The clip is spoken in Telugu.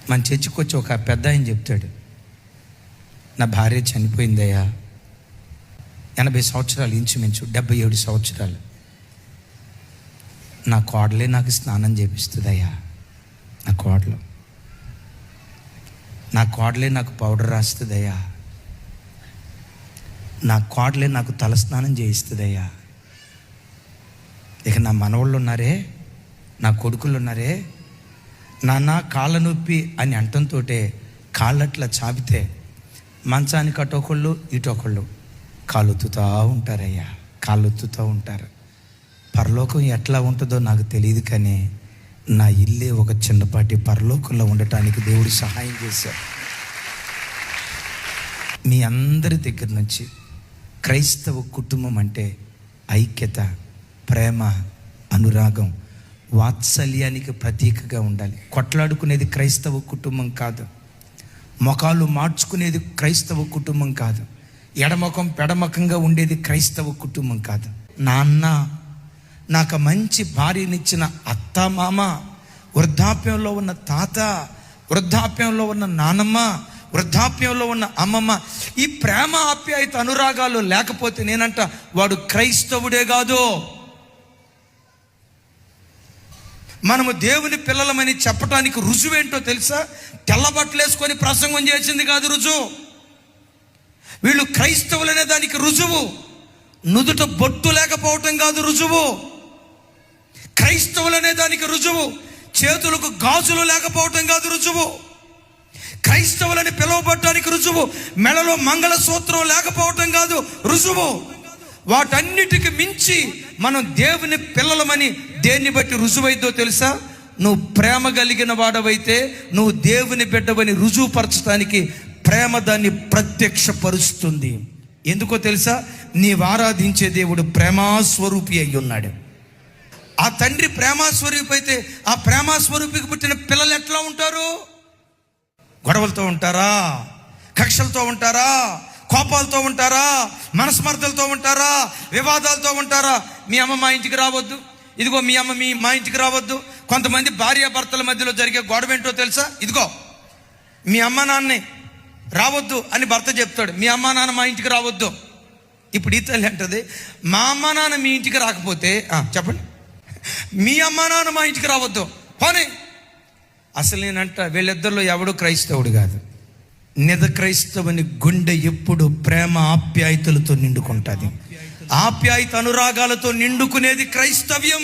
మన చర్చికి వచ్చి ఒక పెద్ద ఆయన చెప్తాడు, నా భార్య చనిపోయిందయ్యా, 80 సంవత్సరాలు, ఇంచుమించు 77 సంవత్సరాలు. నా కోడలే నాకు స్నానం చేపిస్తుందయ్యా, నా కోడలే నాకు పౌడర్ రాస్తుందయ్యా, నా కోడలే నాకు తలస్నానం చేయిస్తుందయ్యా. ఇక నా మనవాళ్ళు ఉన్నారే, నా కొడుకులు ఉన్నారే, నాన్న కాళ్ళ నొప్పి అని అంటంతో కాళ్ళట్లా చాపితే మంచానికి అటొకళ్ళు ఇటొకళ్ళు కాళ్ళొత్తుతూ ఉంటారయ్యా, కాళ్ళొత్తుతూ ఉంటారు. పరలోకం ఎట్లా ఉంటుందో నాకు తెలియదు, కానీ నా ఇల్లే ఒక చిన్నపాటి పరలోకంలో ఉండటానికి దేవుడు సహాయం చేశారు. మీ అందరి దగ్గర నుంచి క్రైస్తవ కుటుంబం అంటే ఐక్యత, ప్రేమ, అనురాగం, వాత్సల్యానికి ప్రతీకగా ఉండాలి. కొట్లాడుకునేది క్రైస్తవ కుటుంబం కాదు. ముఖాలు మార్చుకునేది క్రైస్తవ కుటుంబం కాదు. ఎడముఖం పెడముఖంగా ఉండేది క్రైస్తవ కుటుంబం కాదు. నాన్న, నాకు మంచి భార్యనిచ్చిన అత్త, మామ, వృద్ధాప్యంలో ఉన్న తాత, వృద్ధాప్యంలో ఉన్న నానమ్మ, వృద్ధాప్యంలో ఉన్న అమ్మమ్మ, ఈ ప్రేమ, ఆప్యాయత, అనురాగాలు లేకపోతే నేనంట వాడు క్రైస్తవుడే కాదు. మనము దేవుని పిల్లలమని చెప్పడానికి రుజువేంటో తెలుసా? తెల్లబట్టలు వేసుకొని ప్రసంగం చేసింది కాదు రుజువు. వీళ్ళు క్రైస్తవులనే దానికి రుజువు. నుదుట బొట్టు లేకపోవటం కాదు రుజువు. క్రైస్తవులనే దానికి రుజువు. చేతులకు గాజులు లేకపోవటం కాదు రుజువు. క్రైస్తవులని పిలువబడటానికి రుజువు మెడలో మంగళసూత్రం లేకపోవటం కాదు రుజువు. వాటన్నిటికి మించి మనం దేవుని పిల్లలమని దేన్ని బట్టి రుజువైద్దో తెలుసా? నువ్వు ప్రేమ కలిగిన వాడవైతే నువ్వు దేవుని బిడ్డవని రుజువుపరచడానికి ప్రేమ దాన్ని ప్రత్యక్షపరుస్తుంది. ఎందుకో తెలుసా? నీవు ఆరాధించే దేవుడు ప్రేమాస్వరూపి అయి ఉన్నాడు. ఆ తండ్రి ప్రేమాస్వరూపి అయితే ఆ ప్రేమాస్వరూపికి పుట్టిన పిల్లలు ఎట్లా ఉంటారు? గొడవలతో ఉంటారా? కక్షలతో ఉంటారా? కోపాలతో ఉంటారా? మనస్మర్థలతో ఉంటారా? వివాదాలతో ఉంటారా? మీ అమ్మ మా ఇంటికి రావద్దు, ఇదిగో మీ అమ్మ మా ఇంటికి రావద్దు. కొంతమంది భార్యాభర్తల మధ్యలో జరిగే గొడవ ఏంటో తెలుసా? ఇదిగో మీ అమ్మ నాన్నే రావద్దు అని భర్త చెప్తాడు, మీ అమ్మ నాన్న మా ఇంటికి రావద్దు. ఇప్పుడు ఈ తల్లి అంటది, మా అమ్మ నాన్న మీ ఇంటికి రాకపోతే చెప్పండి, మీ అమ్మ నాన్న మా ఇంటికి రావద్దు పోనీ. అసలు నేనంట వీళ్ళిద్దరిలో ఎవడు క్రైస్తవుడు కాదు. నిజ క్రైస్తవుని గుండె ఎప్పుడు ప్రేమ, ఆప్యాయతలతో నిండుకుంటుంది. ఆప్యాయత, అనురాగాలతో నిండుకునేది క్రైస్తవ్యం.